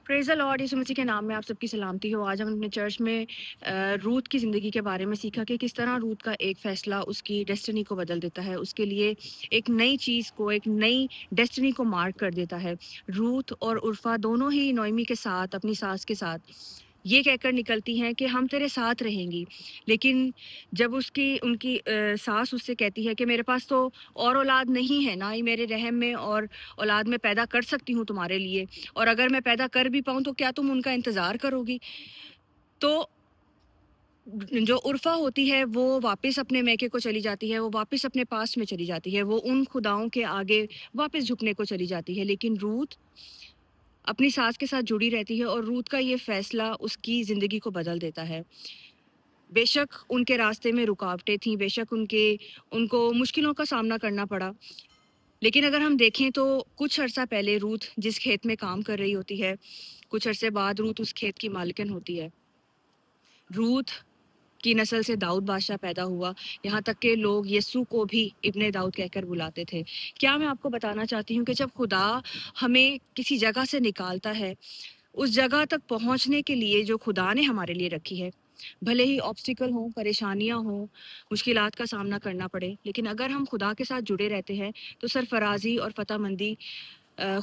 Praise the Lord, यीशु मसीह के नाम में आप सबकी सलामती हो। आज हम अपने चर्च में रूथ की ज़िंदगी के बारे में सीखा कि किस तरह रूथ का एक फ़ैसला उसकी डेस्टिनी को बदल देता है, उसके लिए एक नई चीज़ को, एक नई डेस्टिनी को मार्क कर देता है। रूथ और उर्फ़ा दोनों ही नोएमी के साथ, अपनी सास के साथ ये कहकर निकलती हैं कि हम तेरे साथ रहेंगी। लेकिन जब उनकी सास उससे कहती है कि मेरे पास तो और औलाद नहीं है, ना ही मेरे रहम में और औलाद मैं पैदा कर सकती हूँ तुम्हारे लिए, और अगर मैं पैदा कर भी पाऊँ तो क्या तुम उनका इंतज़ार करोगी? तो जो उर्फ़ा होती है वो वापस अपने मैके को चली जाती है, वो वापस अपने पास्ट में चली जाती है, वो उन खुदाओं के आगे वापस झुकने को चली जाती है। लेकिन रूथ अपनी सास के साथ जुड़ी रहती है और रूथ का ये फ़ैसला उसकी ज़िंदगी को बदल देता है। बेशक उनके रास्ते में रुकावटें थीं, बेशक उनको मुश्किलों का सामना करना पड़ा। लेकिन अगर हम देखें तो कुछ अरसा पहले रूथ जिस खेत में काम कर रही होती है, कुछ अरसे बाद रूथ उस खेत की मालकिन होती है। रूथ की नस्ल से दाऊद बादशाह पैदा हुआ, यहाँ तक के लोग यीशु को भी इब्ने दाऊद कहकर बुलाते थे। क्या मैं आपको बताना चाहती हूँ कि जब खुदा हमें किसी जगह से निकालता है, उस जगह तक पहुँचने के लिए जो खुदा ने हमारे लिए रखी है, भले ही ऑब्स्टिकल हों, परेशानियाँ हों, मुश्किलात का सामना करना पड़े, लेकिन अगर हम खुदा के साथ जुड़े रहते हैं, तो सरफराज़ी और फ़तहमंदी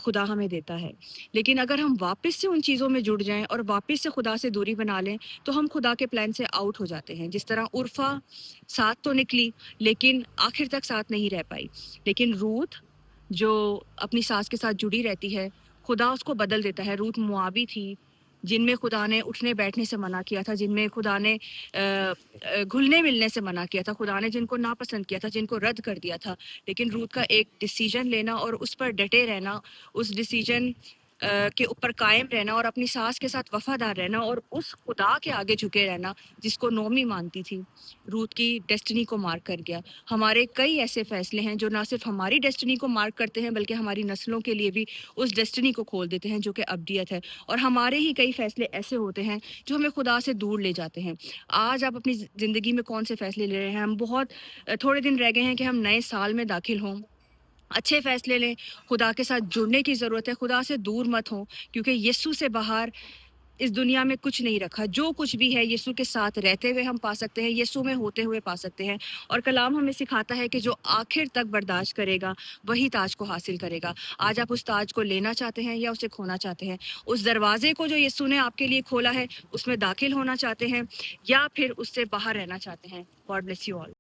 खुदा हमें देता है। लेकिन अगर हम वापस से उन चीज़ों में जुड़ जाएँ और वापस से खुदा से दूरी बना लें, तो हम खुदा के प्लान से आउट हो जाते हैं। जिस तरह उर्फ़ा साथ तो निकली, लेकिन आखिर तक साथ नहीं रह पाई। लेकिन रूथ जो अपनी सास के साथ जुड़ी रहती है, खुदा उसको बदल देता है। रूथ मोआबी थी, जिनमें खुदा ने उठने बैठने से मना किया था, जिनमें खुदा ने घुलने मिलने से मना किया था, खुदा ने जिनको नापसंद किया था, जिनको रद्द कर दिया था। लेकिन रूथ का एक डिसीजन लेना और उस पर डटे रहना, उस डिसीजन के ऊपर कायम रहना और अपनी सास के साथ वफादार रहना और उस खुदा के आगे झुके रहना जिसको नोमी मानती थी, रूथ की डेस्टिनी को मार्क कर गया। हमारे कई ऐसे फैसले हैं जो ना सिर्फ हमारी डेस्टिनी को मार्क करते हैं, बल्कि हमारी नस्लों के लिए भी उस डेस्टिनी को खोल देते हैं जो कि अब्दियत है। और हमारे ही कई फैसले ऐसे होते हैं जो हमें खुदा से दूर ले जाते हैं। आज आप अपनी ज़िंदगी में कौन से फैसले ले रहे हैं? हम बहुत थोड़े दिन रह गए हैं कि हम नए साल में दाखिल हों। अच्छे फैसले लें, खुदा के साथ जुड़ने की ज़रूरत है, खुदा से दूर मत हों, क्योंकि यीशु से बाहर इस दुनिया में कुछ नहीं रखा। जो कुछ भी है यीशु के साथ रहते हुए हम पा सकते हैं, यीशु में होते हुए पा सकते हैं। और कलाम हमें सिखाता है कि जो आखिर तक बर्दाश्त करेगा, वही ताज को हासिल करेगा। आज आप उस ताज को लेना चाहते हैं या उसे खोना चाहते हैं? उस दरवाज़े को जो यीशु ने आपके लिए खोला है, उसमें दाखिल होना चाहते हैं या फिर उससे बाहर रहना चाहते हैं? God bless you all.